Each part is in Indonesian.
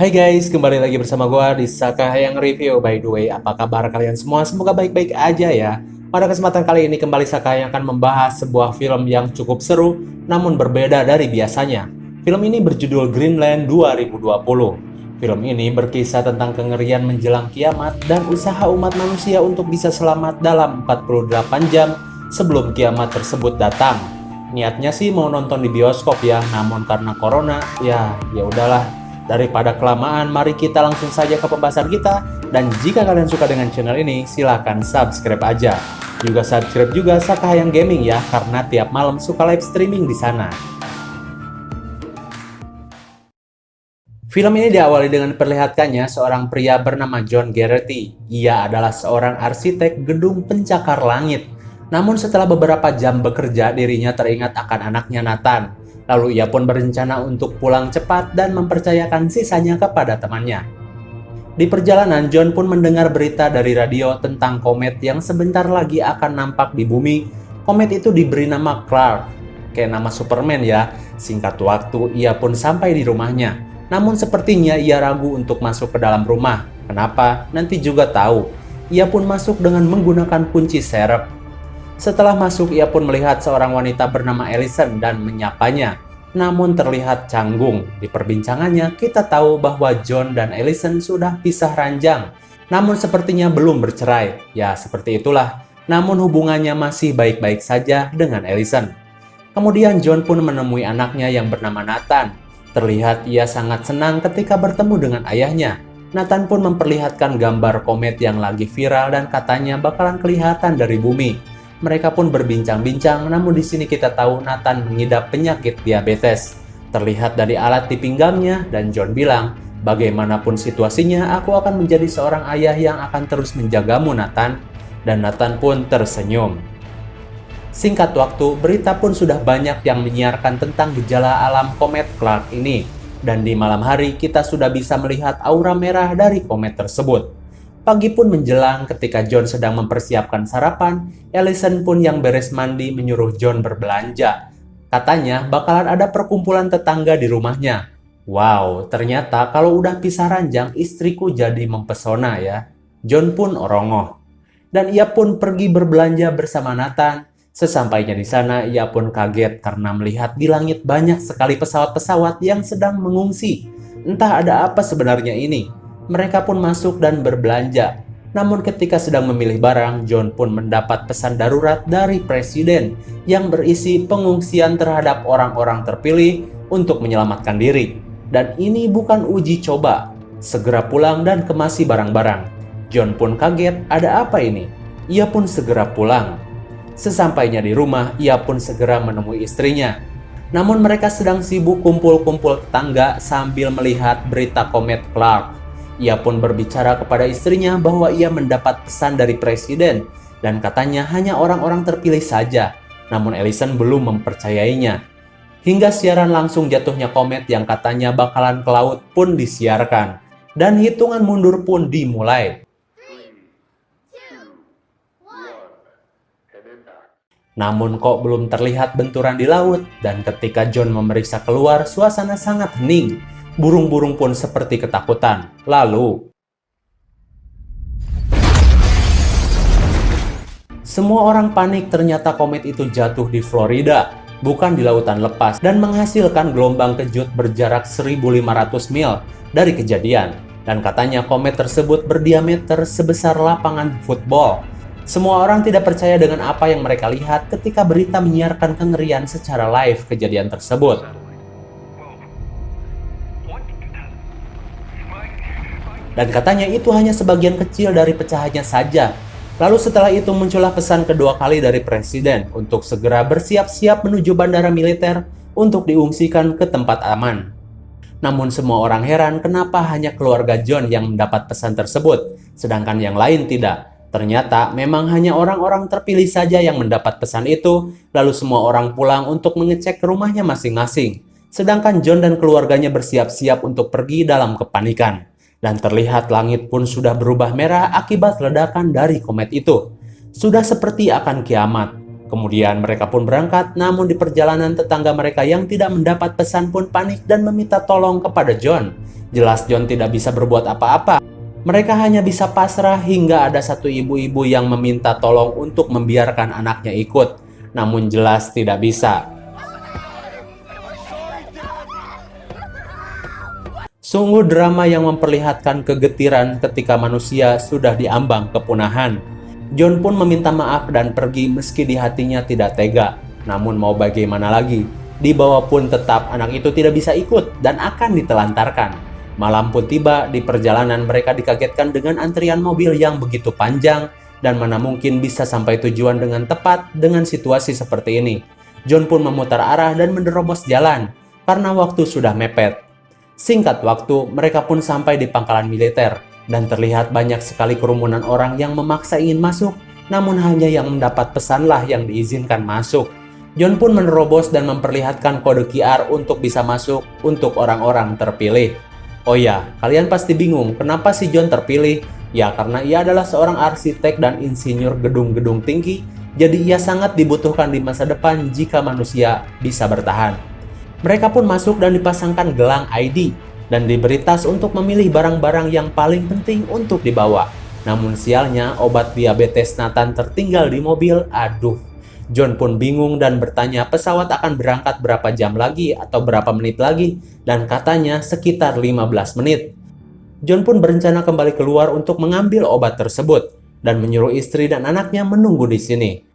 Hai guys, kembali lagi bersama gua di Saka yang review. By the way, apa kabar kalian semua? Semoga baik-baik aja ya. Pada kesempatan kali ini kembali Saka yang akan membahas sebuah film yang cukup seru namun berbeda dari biasanya. Film ini berjudul Greenland 2020. Film ini berkisah tentang kengerian menjelang kiamat dan usaha umat manusia untuk bisa selamat dalam 48 jam sebelum kiamat tersebut datang. Niatnya sih mau nonton di bioskop ya, namun karena corona, ya udahlah. Daripada kelamaan, mari kita langsung saja ke pembahasan kita. Dan jika kalian suka dengan channel ini, silahkan subscribe aja. Juga subscribe juga Saka Hayang Gaming ya, karena tiap malam suka live streaming di sana. Film ini diawali dengan diperlihatkannya seorang pria bernama John Garrity. Ia adalah seorang arsitek gedung pencakar langit. Namun setelah beberapa jam bekerja, dirinya teringat akan anaknya Nathan. Lalu ia pun berencana untuk pulang cepat dan mempercayakan sisanya kepada temannya. Di perjalanan, John pun mendengar berita dari radio tentang komet yang sebentar lagi akan nampak di bumi. Komet itu diberi nama Clark, kayak nama Superman ya. Singkat waktu, ia pun sampai di rumahnya. Namun sepertinya ia ragu untuk masuk ke dalam rumah. Kenapa? Nanti juga tahu. Ia pun masuk dengan menggunakan kunci serep. Setelah masuk, ia pun melihat seorang wanita bernama Allison dan menyapanya. Namun terlihat canggung. Di perbincangannya, kita tahu bahwa John dan Allison sudah pisah ranjang. Namun sepertinya belum bercerai. Ya, seperti itulah. Namun hubungannya masih baik-baik saja dengan Allison. Kemudian John pun menemui anaknya yang bernama Nathan. Terlihat ia sangat senang ketika bertemu dengan ayahnya. Nathan pun memperlihatkan gambar komet yang lagi viral dan katanya bakalan kelihatan dari bumi. Mereka pun berbincang-bincang, namun di sini kita tahu Nathan mengidap penyakit diabetes. Terlihat dari alat di pinggangnya, dan John bilang, bagaimanapun situasinya, aku akan menjadi seorang ayah yang akan terus menjagamu, Nathan. Dan Nathan pun tersenyum. Singkat waktu, berita pun sudah banyak yang menyiarkan tentang gejala alam komet Clark ini. Dan di malam hari, kita sudah bisa melihat aura merah dari komet tersebut. Pagi pun menjelang ketika John sedang mempersiapkan sarapan, Allison pun yang beres mandi menyuruh John berbelanja. Katanya bakalan ada perkumpulan tetangga di rumahnya. Wow, ternyata kalau udah pisah ranjang istriku jadi mempesona ya. John pun orongoh. Dan ia pun pergi berbelanja bersama Nathan. Sesampainya di sana, ia pun kaget karena melihat di langit banyak sekali pesawat-pesawat yang sedang mengungsi. Entah ada apa sebenarnya ini. Mereka pun masuk dan berbelanja. Namun ketika sedang memilih barang, John pun mendapat pesan darurat dari presiden yang berisi pengungsian terhadap orang-orang terpilih untuk menyelamatkan diri. Dan ini bukan uji coba. Segera pulang dan kemasi barang-barang. John pun kaget, ada apa ini? Ia pun segera pulang. Sesampainya di rumah, ia pun segera menemui istrinya. Namun mereka sedang sibuk kumpul-kumpul tetangga sambil melihat berita komet Clark. Ia pun berbicara kepada istrinya bahwa ia mendapat pesan dari presiden dan katanya hanya orang-orang terpilih saja. Namun Allison belum mempercayainya. Hingga siaran langsung jatuhnya komet yang katanya bakalan ke laut pun disiarkan. Dan hitungan mundur pun dimulai. Namun kok belum terlihat benturan di laut, dan ketika John memeriksa keluar, suasana sangat hening. Burung-burung pun seperti ketakutan. Lalu, semua orang panik ternyata komet itu jatuh di Florida, bukan di lautan lepas, dan menghasilkan gelombang kejut berjarak 1.500 mil dari kejadian. Dan katanya komet tersebut berdiameter sebesar lapangan football. Semua orang tidak percaya dengan apa yang mereka lihat ketika berita menyiarkan kengerian secara live kejadian tersebut. Dan katanya itu hanya sebagian kecil dari pecahannya saja. Lalu setelah itu muncullah pesan kedua kali dari presiden untuk segera bersiap-siap menuju bandara militer untuk diungsikan ke tempat aman. Namun semua orang heran kenapa hanya keluarga John yang mendapat pesan tersebut, sedangkan yang lain tidak. Ternyata memang hanya orang-orang terpilih saja yang mendapat pesan itu, lalu semua orang pulang untuk mengecek ke rumahnya masing-masing. Sedangkan John dan keluarganya bersiap-siap untuk pergi dalam kepanikan. Dan terlihat langit pun sudah berubah merah akibat ledakan dari komet itu. Sudah seperti akan kiamat. Kemudian mereka pun berangkat, namun di perjalanan tetangga mereka yang tidak mendapat pesan pun panik dan meminta tolong kepada John. Jelas John tidak bisa berbuat apa-apa. Mereka hanya bisa pasrah hingga ada satu ibu-ibu yang meminta tolong untuk membiarkan anaknya ikut. Namun jelas tidak bisa. Sungguh drama yang memperlihatkan kegetiran ketika manusia sudah diambang kepunahan. John pun meminta maaf dan pergi meski di hatinya tidak tega. Namun mau bagaimana lagi, dibawa pun tetap anak itu tidak bisa ikut dan akan ditelantarkan. Malam pun tiba, di perjalanan mereka dikagetkan dengan antrian mobil yang begitu panjang dan mana mungkin bisa sampai tujuan dengan tepat dengan situasi seperti ini. John pun memutar arah dan menerobos jalan karena waktu sudah mepet. Singkat waktu, mereka pun sampai di pangkalan militer. Dan terlihat banyak sekali kerumunan orang yang memaksa ingin masuk, namun hanya yang mendapat pesanlah yang diizinkan masuk. John pun menerobos dan memperlihatkan kode QR untuk bisa masuk untuk orang-orang terpilih. Oh ya, kalian pasti bingung kenapa si John terpilih? Ya karena ia adalah seorang arsitek dan insinyur gedung-gedung tinggi, jadi ia sangat dibutuhkan di masa depan jika manusia bisa bertahan. Mereka pun masuk dan dipasangkan gelang ID. Dan diberi tas untuk memilih barang-barang yang paling penting untuk dibawa. Namun sialnya obat diabetes Nathan tertinggal di mobil. Aduh, John pun bingung dan bertanya pesawat akan berangkat berapa jam lagi atau berapa menit lagi, dan katanya sekitar 15 menit. John pun berencana kembali keluar untuk mengambil obat tersebut dan menyuruh istri dan anaknya menunggu di sini.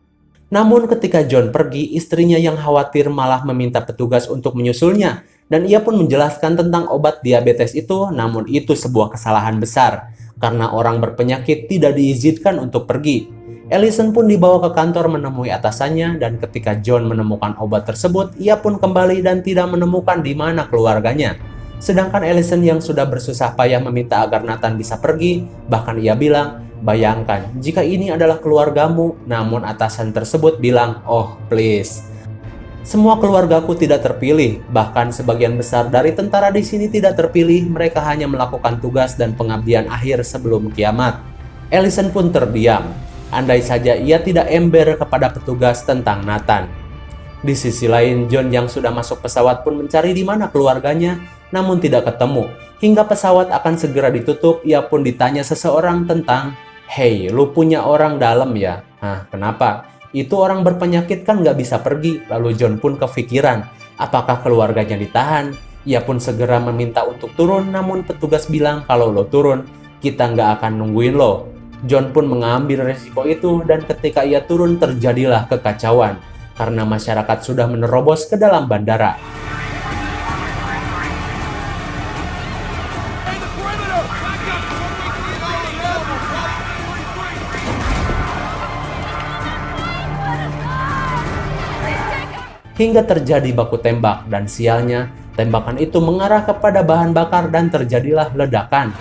Namun ketika John pergi, istrinya yang khawatir malah meminta petugas untuk menyusulnya. Dan ia pun menjelaskan tentang obat diabetes itu, namun itu sebuah kesalahan besar karena orang berpenyakit tidak diizinkan untuk pergi. Ellison pun dibawa ke kantor menemui atasannya, dan ketika John menemukan obat tersebut, ia pun kembali dan tidak menemukan di mana keluarganya. Sedangkan Ellison yang sudah bersusah payah meminta agar Nathan bisa pergi, bahkan ia bilang, "Bayangkan jika ini adalah keluargamu," namun atasan tersebut bilang, "Oh please. Semua keluargaku tidak terpilih, bahkan sebagian besar dari tentara di sini tidak terpilih, mereka hanya melakukan tugas dan pengabdian akhir sebelum kiamat." Ellison pun terdiam. Andai saja ia tidak ember kepada petugas tentang Nathan. Di sisi lain, John yang sudah masuk pesawat pun mencari di mana keluarganya, namun tidak ketemu. Hingga pesawat akan segera ditutup, ia pun ditanya seseorang tentang, "Hei, lu punya orang dalam ya?" "Hah, kenapa?" "Itu orang berpenyakit kan nggak bisa pergi." Lalu John pun kepikiran, apakah keluarganya ditahan? Ia pun segera meminta untuk turun, namun petugas bilang kalau lo turun, kita nggak akan nungguin lo. John pun mengambil resiko itu, dan ketika ia turun terjadilah kekacauan karena masyarakat sudah menerobos ke dalam bandara. Hingga terjadi baku tembak, dan sialnya tembakan itu mengarah kepada bahan bakar dan terjadilah ledakan.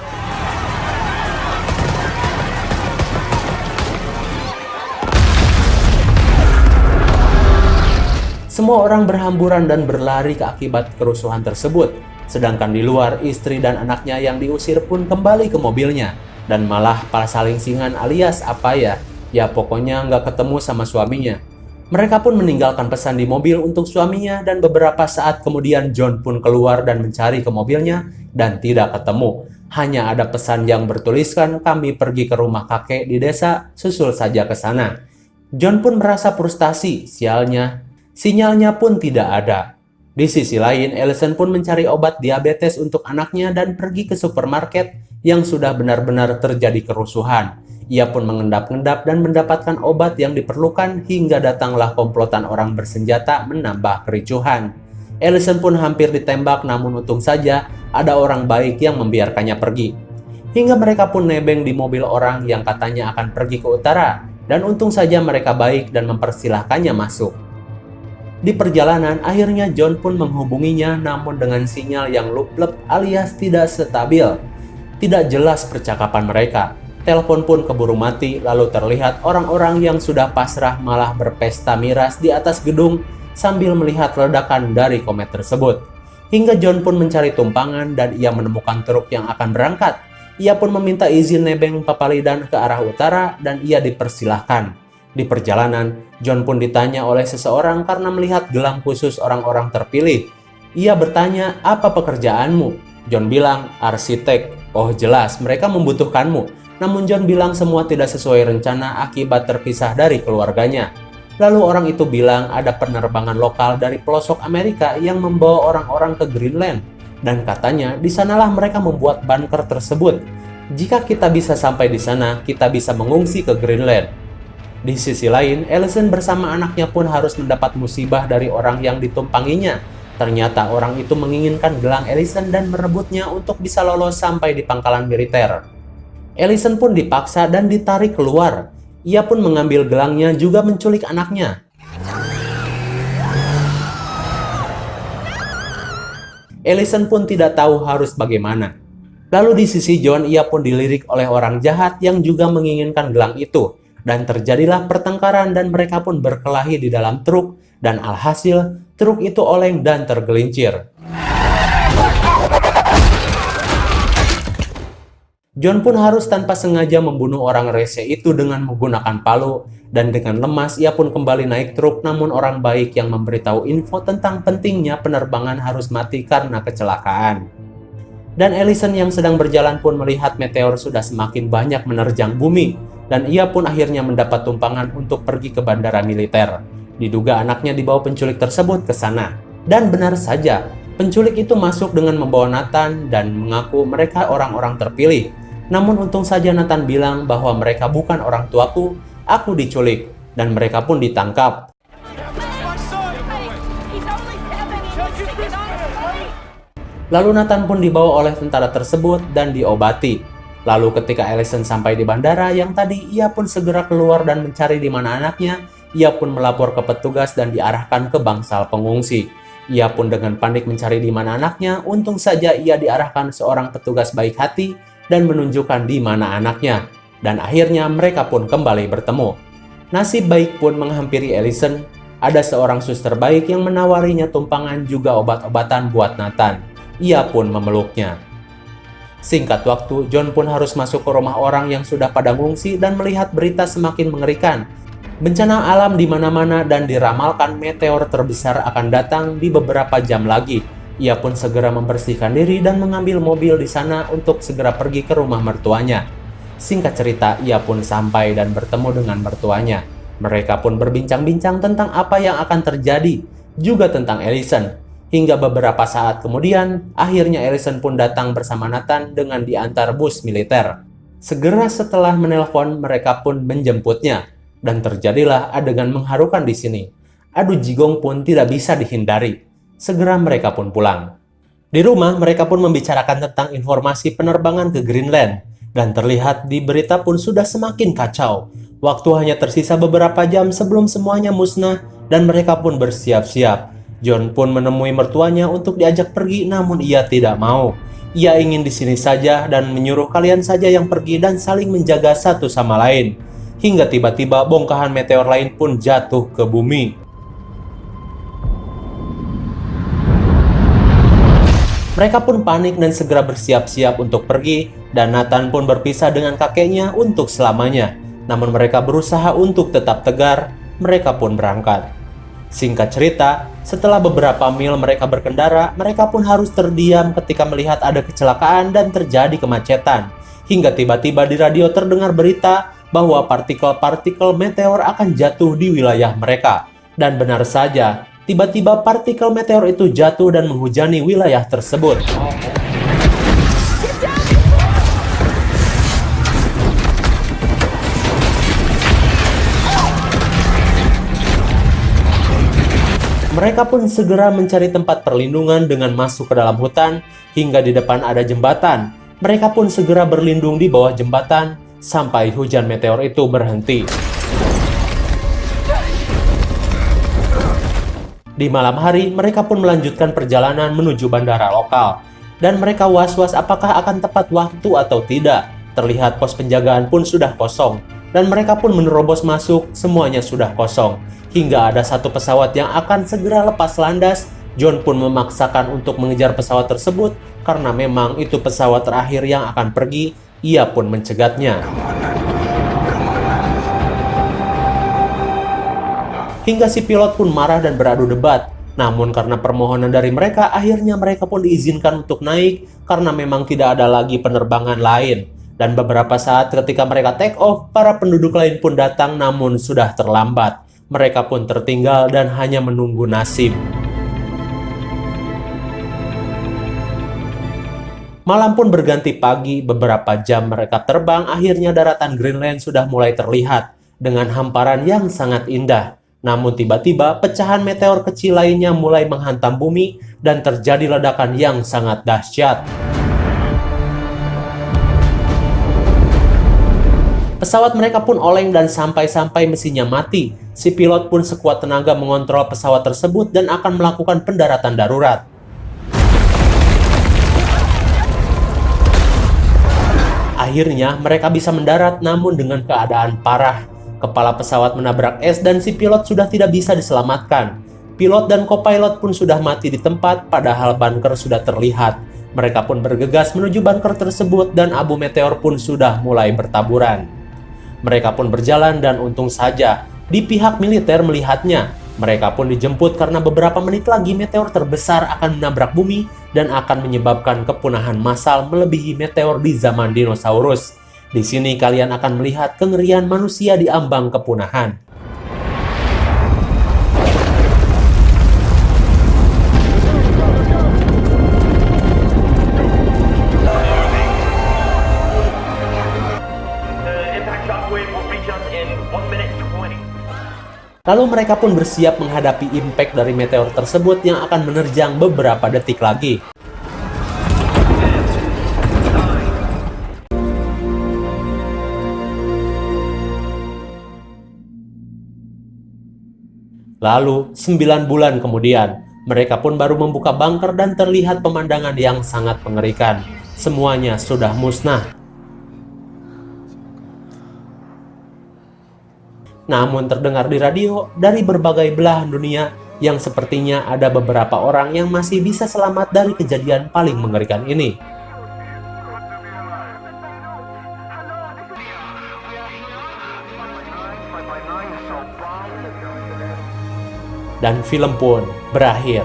Semua orang berhamburan dan berlari akibat kerusuhan tersebut. Sedangkan di luar, istri dan anaknya yang diusir pun kembali ke mobilnya. Dan malah saling-singan alias apa ya? Ya pokoknya nggak ketemu sama suaminya. Mereka pun meninggalkan pesan di mobil untuk suaminya, dan beberapa saat kemudian John pun keluar dan mencari ke mobilnya dan tidak ketemu. Hanya ada pesan yang bertuliskan, "Kami pergi ke rumah kakek di desa, susul saja ke sana." John pun merasa frustasi, sinyalnya pun tidak ada. Di sisi lain, Ellison pun mencari obat diabetes untuk anaknya dan pergi ke supermarket yang sudah benar-benar terjadi kerusuhan. Ia pun mengendap-endap dan mendapatkan obat yang diperlukan hingga datanglah komplotan orang bersenjata menambah kericuhan. Ellison pun hampir ditembak, namun untung saja ada orang baik yang membiarkannya pergi. Hingga mereka pun nebeng di mobil orang yang katanya akan pergi ke utara, dan untung saja mereka baik dan mempersilahkannya masuk. Di perjalanan, akhirnya John pun menghubunginya, namun dengan sinyal yang luplep alias tidak stabil. Tidak jelas percakapan mereka. Telepon pun keburu mati, lalu terlihat orang-orang yang sudah pasrah malah berpesta miras di atas gedung sambil melihat ledakan dari komet tersebut. Hingga John pun mencari tumpangan dan ia menemukan truk yang akan berangkat. Ia pun meminta izin nebeng papalidan ke arah utara dan ia dipersilahkan. Di perjalanan, John pun ditanya oleh seseorang karena melihat gelang khusus orang-orang terpilih. Ia bertanya, "Apa pekerjaanmu?" John bilang, "Arsitek." "Oh jelas, mereka membutuhkanmu." Namun John bilang semua tidak sesuai rencana akibat terpisah dari keluarganya. Lalu orang itu bilang ada penerbangan lokal dari pelosok Amerika yang membawa orang-orang ke Greenland. Dan katanya di sanalah mereka membuat bunker tersebut. Jika kita bisa sampai di sana, kita bisa mengungsi ke Greenland. Di sisi lain, Allison bersama anaknya pun harus mendapat musibah dari orang yang ditumpanginya. Ternyata orang itu menginginkan gelang Allison dan merebutnya untuk bisa lolos sampai di pangkalan militer. Allison pun dipaksa dan ditarik keluar. Ia pun mengambil gelangnya juga menculik anaknya. Allison pun tidak tahu harus bagaimana. Lalu di sisi John, ia pun dilirik oleh orang jahat yang juga menginginkan gelang itu. Dan terjadilah pertengkaran dan mereka pun berkelahi di dalam truk. Dan alhasil, truk itu oleng dan tergelincir. John pun harus tanpa sengaja membunuh orang rese itu dengan menggunakan palu, dan dengan lemas ia pun kembali naik truk, namun orang baik yang memberitahu info tentang pentingnya penerbangan harus mati karena kecelakaan. Dan Allison yang sedang berjalan pun melihat meteor sudah semakin banyak menerjang bumi, dan ia pun akhirnya mendapat tumpangan untuk pergi ke bandara militer. Diduga anaknya dibawa penculik tersebut ke sana. Dan benar saja, penculik itu masuk dengan membawa Nathan dan mengaku mereka orang-orang terpilih. Namun untung saja Nathan bilang bahwa mereka bukan orang tuaku, aku diculik, dan mereka pun ditangkap. Lalu Nathan pun dibawa oleh tentara tersebut dan diobati. Lalu ketika Allison sampai di bandara yang tadi, ia pun segera keluar dan mencari di mana anaknya. Ia pun melapor ke petugas dan diarahkan ke bangsal pengungsi. Ia pun dengan panik mencari di mana anaknya. Untung saja ia diarahkan seorang petugas baik hati dan menunjukkan di mana anaknya. Dan akhirnya mereka pun kembali bertemu. Nasib baik pun menghampiri Allison. Ada seorang suster baik yang menawarinya tumpangan juga obat-obatan buat Nathan. Ia pun memeluknya. Singkat waktu, John pun harus masuk ke rumah orang yang sudah pada ngungsi dan melihat berita semakin mengerikan. Bencana alam di mana-mana dan diramalkan meteor terbesar akan datang di beberapa jam lagi. Ia pun segera membersihkan diri dan mengambil mobil di sana untuk segera pergi ke rumah mertuanya. Singkat cerita, ia pun sampai dan bertemu dengan mertuanya. Mereka pun berbincang-bincang tentang apa yang akan terjadi, juga tentang Allison. Hingga beberapa saat kemudian, akhirnya Allison pun datang bersama Nathan dengan diantar bus militer. Segera setelah menelpon, mereka pun menjemputnya. Dan terjadilah adegan mengharukan di sini. Adu jigong pun tidak bisa dihindari. Segera mereka pun pulang. Di rumah, mereka pun membicarakan tentang informasi penerbangan ke Greenland. Dan terlihat di berita pun sudah semakin kacau. Waktu hanya tersisa beberapa jam sebelum semuanya musnah dan mereka pun bersiap-siap. John pun menemui mertuanya untuk diajak pergi, namun ia tidak mau. Ia ingin di sini saja dan menyuruh kalian saja yang pergi dan saling menjaga satu sama lain. Hingga tiba-tiba bongkahan meteor lain pun jatuh ke bumi. Mereka pun panik dan segera bersiap-siap untuk pergi, dan Nathan pun berpisah dengan kakeknya untuk selamanya. Namun mereka berusaha untuk tetap tegar, mereka pun berangkat. Singkat cerita, setelah beberapa mil mereka berkendara, mereka pun harus terdiam ketika melihat ada kecelakaan dan terjadi kemacetan. Hingga tiba-tiba di radio terdengar berita bahwa partikel-partikel meteor akan jatuh di wilayah mereka. Dan benar saja, tiba-tiba partikel meteor itu jatuh dan menghujani wilayah tersebut. Mereka pun segera mencari tempat perlindungan dengan masuk ke dalam hutan hingga di depan ada jembatan. Mereka pun segera berlindung di bawah jembatan sampai hujan meteor itu berhenti. Di malam hari, mereka pun melanjutkan perjalanan menuju bandara lokal. Dan mereka was-was apakah akan tepat waktu atau tidak. Terlihat pos penjagaan pun sudah kosong. Dan mereka pun menerobos masuk, semuanya sudah kosong. Hingga ada satu pesawat yang akan segera lepas landas. John pun memaksakan untuk mengejar pesawat tersebut karena memang itu pesawat terakhir yang akan pergi. Ia pun mencegatnya. hingga si pilot pun marah dan beradu debat. Namun karena permohonan dari mereka, akhirnya mereka pun diizinkan untuk naik karena memang tidak ada lagi penerbangan lain. Dan beberapa saat ketika mereka take off, para penduduk lain pun datang namun sudah terlambat. Mereka pun tertinggal dan hanya menunggu nasib. Malam pun berganti pagi, beberapa jam mereka terbang, akhirnya daratan Greenland sudah mulai terlihat dengan hamparan yang sangat indah. Namun tiba-tiba pecahan meteor kecil lainnya mulai menghantam bumi dan terjadi ledakan yang sangat dahsyat. Pesawat mereka pun oleng dan sampai-sampai mesinnya mati. Si pilot pun sekuat tenaga mengontrol pesawat tersebut dan akan melakukan pendaratan darurat. Akhirnya mereka bisa mendarat namun dengan keadaan parah. Kepala pesawat menabrak es dan si pilot sudah tidak bisa diselamatkan. Pilot dan kopilot pun sudah mati di tempat padahal bunker sudah terlihat. Mereka pun bergegas menuju bunker tersebut dan abu meteor pun sudah mulai bertaburan. Mereka pun berjalan dan untung saja di pihak militer melihatnya. Mereka pun dijemput karena beberapa menit lagi meteor terbesar akan menabrak bumi dan akan menyebabkan kepunahan massal melebihi meteor di zaman dinosaurus. Di sini kalian akan melihat kengerian manusia di ambang kepunahan. Lalu mereka pun bersiap menghadapi impact dari meteor tersebut yang akan menerjang beberapa detik lagi. Lalu, 9 bulan kemudian, mereka pun baru membuka bunker dan terlihat pemandangan yang sangat mengerikan. Semuanya sudah musnah. Namun terdengar di radio dari berbagai belahan dunia yang sepertinya ada beberapa orang yang masih bisa selamat dari kejadian paling mengerikan ini. Dan film pun berakhir.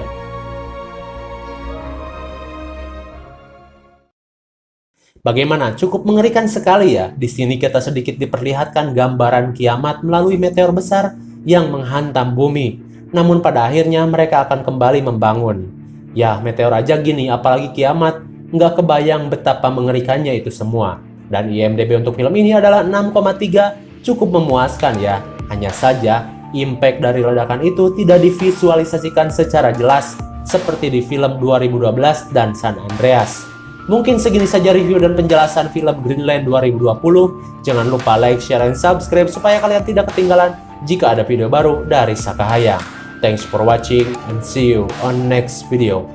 Bagaimana? Cukup mengerikan sekali ya. Di sini kita sedikit diperlihatkan gambaran kiamat melalui meteor besar yang menghantam bumi. Namun pada akhirnya mereka akan kembali membangun. Ya, meteor aja gini, apalagi kiamat. Nggak kebayang betapa mengerikannya itu semua. Dan IMDb untuk film ini adalah 6,3, cukup memuaskan ya. Hanya saja, impact dari ledakan itu tidak divisualisasikan secara jelas seperti di film 2012 dan San Andreas. Mungkin segini saja review dan penjelasan film Greenland 2020. Jangan lupa like, share, dan subscribe supaya kalian tidak ketinggalan jika ada video baru dari Saka Hayang. Thanks for watching and see you on next video.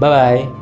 Bye-bye.